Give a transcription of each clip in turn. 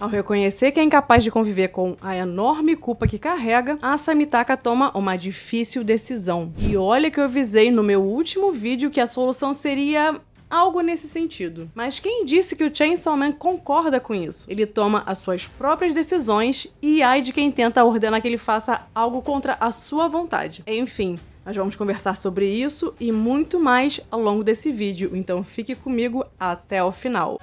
Ao reconhecer que é incapaz de conviver com a enorme culpa que carrega, Asa Mitaka toma uma difícil decisão. E olha que eu avisei no meu último vídeo que a solução seria algo nesse sentido. Mas quem disse que o Chainsaw Man concorda com isso? Ele toma as suas próprias decisões e ai de quem tenta ordenar que ele faça algo contra a sua vontade. Enfim, nós vamos conversar sobre isso e muito mais ao longo desse vídeo, então fique comigo até o final.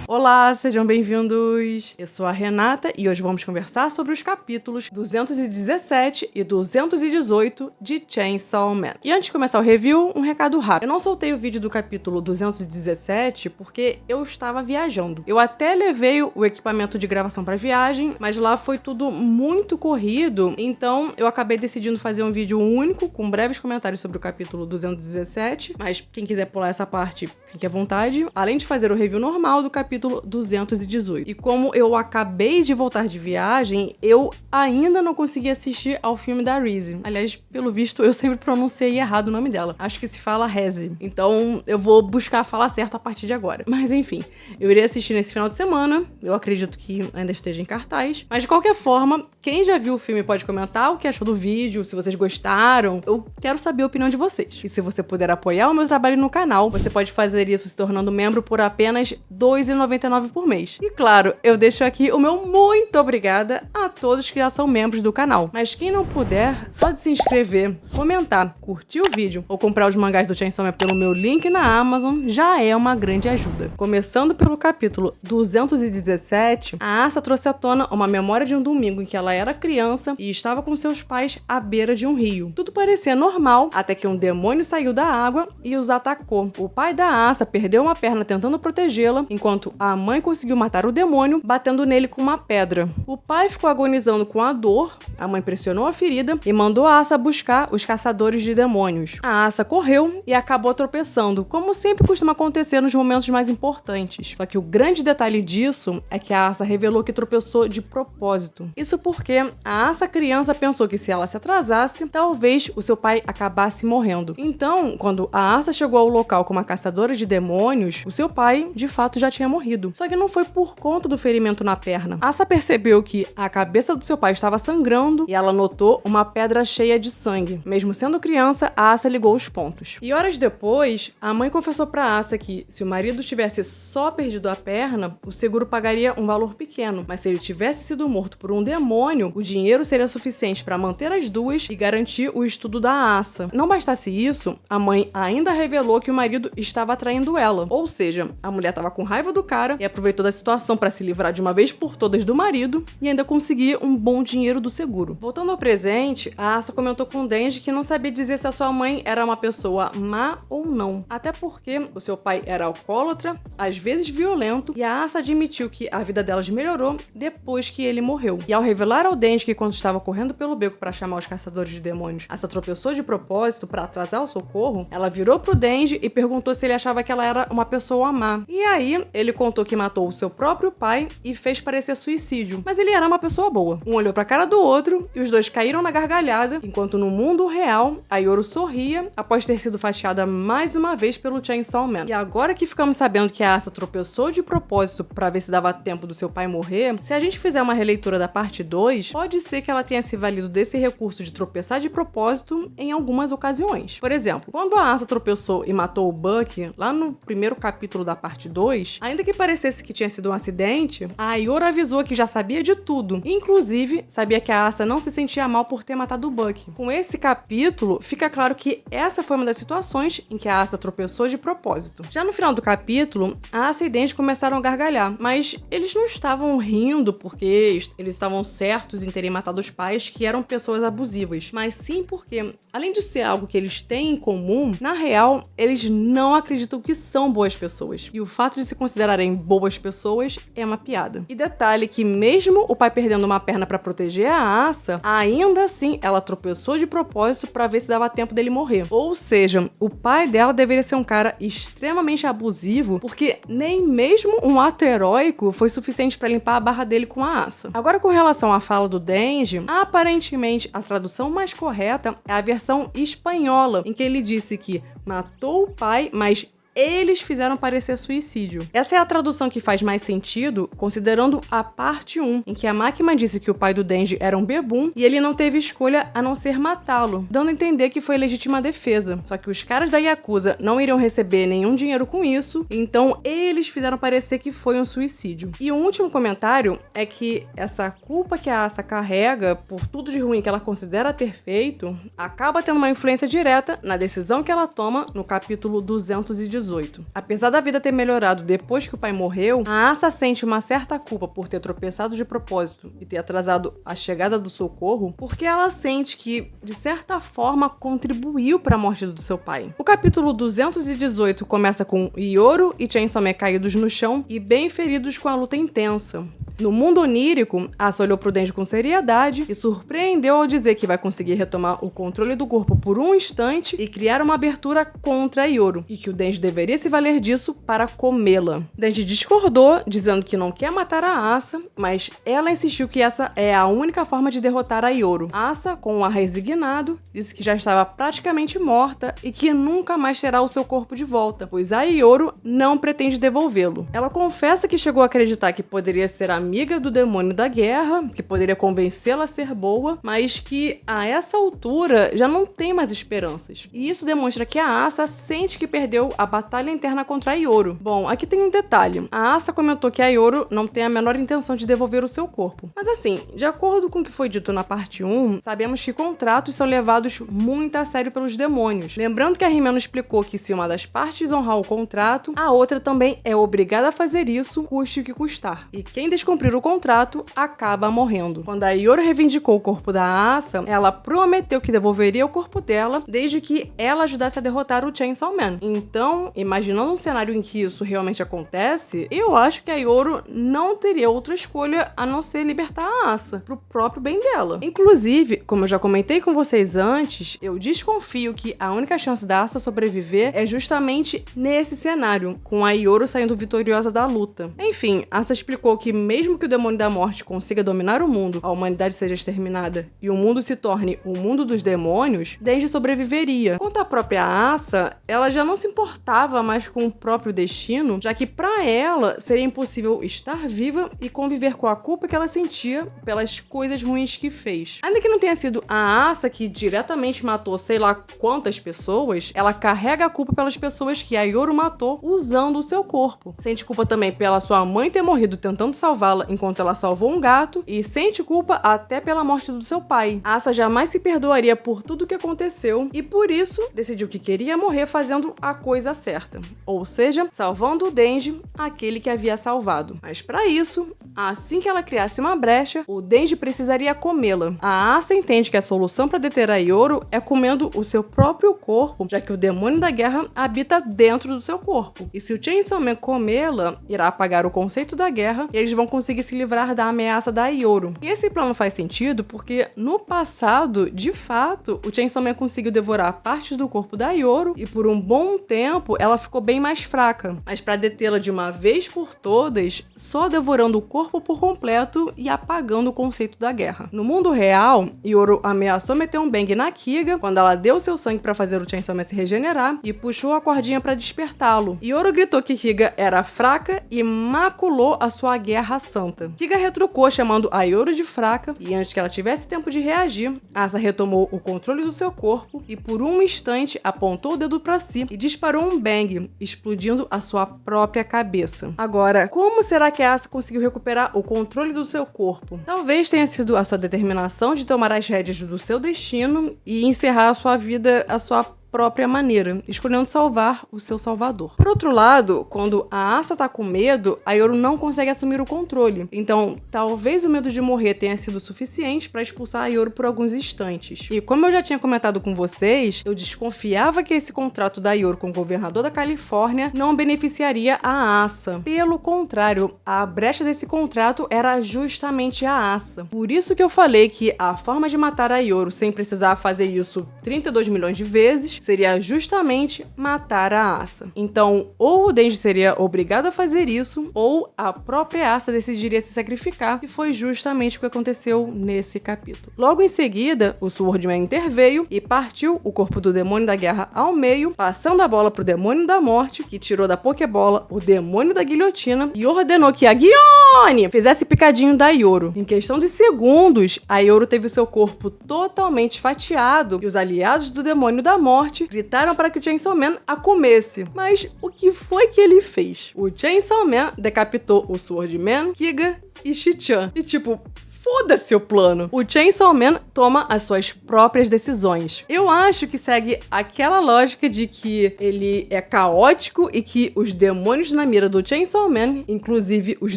Olá, sejam bem-vindos! Eu sou a Renata e hoje vamos conversar sobre os capítulos 217 e 218 de Chainsaw Man. E antes de começar o review, um recado rápido. Eu não soltei o vídeo do capítulo 217 porque eu estava viajando. Eu até levei o equipamento de gravação para viagem, mas lá foi tudo muito corrido, então eu acabei decidindo fazer um vídeo único com breves comentários sobre o capítulo 217, mas quem quiser pular essa parte, fique à vontade. Além de fazer o review normal do capítulo 218. E como eu acabei de voltar de viagem, eu ainda não consegui assistir ao filme da Reese. Aliás, pelo visto, eu sempre pronunciei errado o nome dela. Acho que se fala Reese. Então, eu vou buscar falar certo a partir de agora. Mas enfim, eu irei assistir nesse final de semana. Eu acredito que ainda esteja em cartaz. Mas de qualquer forma, quem já viu o filme pode comentar o que achou do vídeo, se vocês gostaram. Eu quero saber a opinião de vocês. E se você puder apoiar o meu trabalho no canal, você pode fazer isso se tornando membro por apenas R$ 2,99 por mês. E claro, eu deixo aqui o meu muito obrigada a todos que já são membros do canal. Mas quem não puder, só de se inscrever, comentar, curtir o vídeo ou comprar os mangás do Chainsaw Man pelo meu link na Amazon já é uma grande ajuda. Começando pelo capítulo 217, a Asa trouxe à tona uma memória de um domingo em que ela era criança e estava com seus pais à beira de um rio. Tudo parecia normal, até que um demônio saiu da água e os atacou. O pai da Asa perdeu uma perna tentando protegê-la, enquanto a mãe conseguiu matar o demônio, batendo nele com uma pedra. O pai ficou agonizando com a dor, a mãe pressionou a ferida e mandou a Asa buscar os caçadores de demônios. A Asa correu e acabou tropeçando, como sempre costuma acontecer nos momentos mais importantes. Só que o grande detalhe disso é que a Asa revelou que tropeçou de propósito. Isso porque a Asa criança pensou que se ela se atrasasse, talvez o seu pai acabasse morrendo. Então, quando a Asa chegou ao local com uma caçadora de demônios, o seu pai, de fato, já tinha morrido. Só que não foi por conta do ferimento na perna. Asa percebeu que a cabeça do seu pai estava sangrando e ela notou uma pedra cheia de sangue. Mesmo sendo criança, a Asa ligou os pontos. E horas depois, a mãe confessou pra Asa que, se o marido tivesse só perdido a perna, o seguro pagaria um valor pequeno. Mas se ele tivesse sido morto por um demônio, o dinheiro seria suficiente para manter as duas e garantir o estudo da Asa. Não bastasse isso, a mãe ainda revelou que o marido estava traindo ela. Ou seja, a mulher estava com raiva do cara e aproveitou da situação para se livrar de uma vez por todas do marido e ainda conseguir um bom dinheiro do seguro. Voltando ao presente, a Asa comentou com o Denji que não sabia dizer se a sua mãe era uma pessoa má ou não. Até porque o seu pai era alcoólatra, às vezes violento, e a Asa admitiu que a vida delas melhorou depois que ele morreu. E ao revelar ao Denji que quando estava correndo pelo beco para chamar os caçadores de demônios, Asa tropeçou de propósito para atrasar o socorro, ela virou pro Denji e perguntou se ele achava que ela era uma pessoa má. E aí, ele contou que matou o seu próprio pai e fez parecer suicídio, mas ele era uma pessoa boa. Um olhou pra cara do outro e os dois caíram na gargalhada, enquanto no mundo real, a Yoru sorria após ter sido fatiada mais uma vez pelo Chainsaw Man. E agora que ficamos sabendo que a Asa tropeçou de propósito pra ver se dava tempo do seu pai morrer, se a gente fizer uma releitura da parte 2, pode ser que ela tenha se valido desse recurso de tropeçar de propósito em algumas ocasiões. Por exemplo, quando a Asa tropeçou e matou o Buck, lá no primeiro capítulo da parte 2, ainda que parecesse que tinha sido um acidente, a Yoru avisou que já sabia de tudo. Inclusive, sabia que a Asa não se sentia mal por ter matado o Buck. Com esse capítulo, fica claro que essa foi uma das situações em que a Asa tropeçou de propósito. Já no final do capítulo, a Asa e Denji começaram a gargalhar, mas eles não estavam rindo porque eles estavam certos em terem matado os pais, que eram pessoas abusivas, mas sim porque, além de ser algo que eles têm em comum, na real, eles não acreditam que são boas pessoas. E o fato de se considerarem tornarem boas pessoas é uma piada. E detalhe que mesmo o pai perdendo uma perna pra proteger a Asa, ainda assim ela tropeçou de propósito pra ver se dava tempo dele morrer. Ou seja, o pai dela deveria ser um cara extremamente abusivo, porque nem mesmo um ato heróico foi suficiente pra limpar a barra dele com a Asa. Agora, com relação à fala do Denji, aparentemente a tradução mais correta é a versão espanhola, em que ele disse que matou o pai, mas eles fizeram parecer suicídio. Essa é a tradução que faz mais sentido, considerando a parte 1, em que a Makima disse que o pai do Denji era um bebum e ele não teve escolha a não ser matá-lo, dando a entender que foi legítima defesa. Só que os caras da Yakuza não iriam receber nenhum dinheiro com isso, então eles fizeram parecer que foi um suicídio. E o último comentário é que essa culpa que a Asa carrega por tudo de ruim que ela considera ter feito, acaba tendo uma influência direta na decisão que ela toma no capítulo 218. Apesar da vida ter melhorado depois que o pai morreu, a Asa sente uma certa culpa por ter tropeçado de propósito e ter atrasado a chegada do socorro, porque ela sente que, de certa forma, contribuiu para a morte do seu pai. O capítulo 218 começa com Ioro e Chainsaw Man caídos no chão e bem feridos com a luta intensa. No mundo onírico, Asa olhou pro Denji com seriedade e surpreendeu ao dizer que vai conseguir retomar o controle do corpo por um instante e criar uma abertura contra Ioro, e que o Denji deveria se valer disso para comê-la. Denji discordou, dizendo que não quer matar a Asa, mas ela insistiu que essa é a única forma de derrotar a Ioro. Asa, com um ar resignado, disse que já estava praticamente morta e que nunca mais terá o seu corpo de volta, pois a Ioro não pretende devolvê-lo. Ela confessa que chegou a acreditar que poderia ser amiga do demônio da guerra, que poderia convencê-la a ser boa, mas que a essa altura já não tem mais esperanças. E isso demonstra que a Asa sente que perdeu a batalha interna contra a Ioro. Bom, aqui tem um detalhe. A Asa comentou que a Ioro não tem a menor intenção de devolver o seu corpo. Mas assim, de acordo com o que foi dito na parte 1, sabemos que contratos são levados muito a sério pelos demônios. Lembrando que a Himeno explicou que se uma das partes honrar o contrato, a outra também é obrigada a fazer isso, custe o que custar. E quem descumprir o contrato acaba morrendo. Quando a Ioro reivindicou o corpo da Asa, ela prometeu que devolveria o corpo dela desde que ela ajudasse a derrotar o Chainsaw Man. Então, imaginando um cenário em que isso realmente acontece, eu acho que a Ioro não teria outra escolha a não ser libertar a Asa, pro próprio bem dela. Inclusive, como eu já comentei com vocês antes, eu desconfio que a única chance da Asa sobreviver é justamente nesse cenário, com a Ioro saindo vitoriosa da luta. Enfim, Asa explicou que mesmo que o demônio da morte consiga dominar o mundo, a humanidade seja exterminada e o mundo se torne o mundo dos demônios, Denji sobreviveria. Quanto à própria Asa, ela já não se importava mais com o próprio destino, já que pra ela seria impossível estar viva e conviver com a culpa que ela sentia pelas coisas ruins que fez. Ainda que não tenha sido a Asa que diretamente matou sei lá quantas pessoas, ela carrega a culpa pelas pessoas que a Ioro matou usando o seu corpo. Sente culpa também pela sua mãe ter morrido tentando salvá-la enquanto ela salvou um gato, e sente culpa até pela morte do seu pai. Asa jamais se perdoaria por tudo o que aconteceu e por isso decidiu que queria morrer fazendo a coisa certa, ou seja, salvando o Denji, aquele que havia salvado. Mas para isso, assim que ela criasse uma brecha, o Denji precisaria comê-la. A Asa entende que a solução para deter a Ioro é comendo o seu próprio corpo, já que o demônio da guerra habita dentro do seu corpo. E se o Chainsaw Man comê-la, irá apagar o conceito da guerra e eles vão conseguir se livrar da ameaça da Ioro. E esse plano faz sentido porque, no passado, de fato, o Chainsaw Man conseguiu devorar partes do corpo da Ioro e por um bom tempo ela ficou bem mais fraca. Mas para detê-la de uma vez por todas, só devorando o corpo por completo e apagando o conceito da guerra. No mundo real, Ioro ameaçou meter um bang na Kiga quando ela deu seu sangue para fazer o Chainsaw Man se regenerar e puxou a cordinha para despertá-lo. Ioro gritou que Kiga era fraca e maculou a sua guerra santa. Kiga retrucou chamando a Ioro de fraca e antes que ela tivesse tempo de reagir, Asa retomou o controle do seu corpo e por um instante apontou o dedo para si e disparou um bang, explodindo a sua própria cabeça. Agora, como será que Asa conseguiu recuperar o controle do seu corpo? Talvez tenha sido a sua determinação de tomar as rédeas do seu destino e encerrar a sua vida, a sua própria maneira, escolhendo salvar o seu salvador. Por outro lado, quando a Asa tá com medo, a Yoru não consegue assumir o controle. Então, talvez o medo de morrer tenha sido suficiente para expulsar a Yoru por alguns instantes. E como eu já tinha comentado com vocês, eu desconfiava que esse contrato da Yoru com o governador da Califórnia não beneficiaria a Asa. Pelo contrário, a brecha desse contrato era justamente a Asa. Por isso que eu falei que a forma de matar a Yoru sem precisar fazer isso 32 milhões de vezes seria justamente matar a Asa. Então, ou o Denji seria obrigado a fazer isso, ou a própria Asa decidiria se sacrificar, e foi justamente o que aconteceu nesse capítulo. Logo em seguida, o Swordman interveio e partiu o corpo do demônio da guerra ao meio, passando a bola pro demônio da morte, que tirou da Pokébola o demônio da guilhotina e ordenou que a Gione fizesse picadinho da Yoru. Em questão de segundos, a Yoru teve seu corpo totalmente fatiado e os aliados do demônio da morte gritaram para que o Chainsaw Man a comesse. Mas o que foi que ele fez? O Chainsaw Man decapitou o Swordman, Kiga e Shichan. E tipo, foda-se o plano. O Chainsaw Man toma as suas próprias decisões. Eu acho que segue aquela lógica de que ele é caótico e que os demônios na mira do Chainsaw Man, inclusive os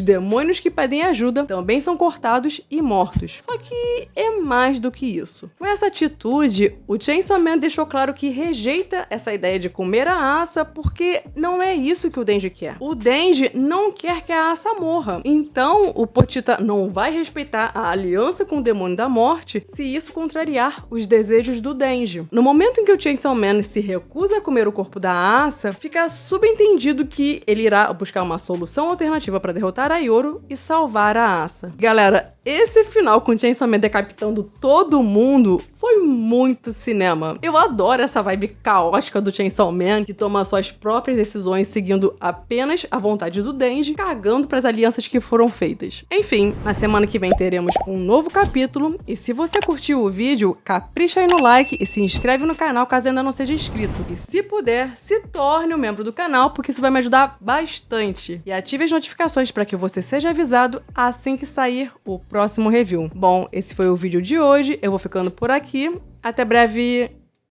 demônios que pedem ajuda, também são cortados e mortos. Só que é mais do que isso. Com essa atitude, o Chainsaw Man deixou claro que rejeita essa ideia de comer a Asa porque não é isso que o Denji quer. O Denji não quer que a Asa morra. Então, o Pochita não vai respeitar a aliança com o demônio da morte se isso contrariar os desejos do Denji. No momento em que o Chainsaw Man se recusa a comer o corpo da Asa, fica subentendido que ele irá buscar uma solução alternativa para derrotar a Yoru e salvar a Asa. Galera, esse final com o Chainsaw Man decapitando todo mundo foi muito cinema. Eu adoro essa vibe caótica do Chainsaw Man, que toma suas próprias decisões seguindo apenas a vontade do Denji, cagando para as alianças que foram feitas. Enfim, na semana que vem teremos um novo capítulo, e se você curtiu o vídeo, capricha aí no like e se inscreve no canal caso ainda não seja inscrito. E se puder, se torne um membro do canal, porque isso vai me ajudar bastante. E ative as notificações para que você seja avisado assim que sair o próximo review. Bom, esse foi o vídeo de hoje, eu vou ficando por aqui. Até breve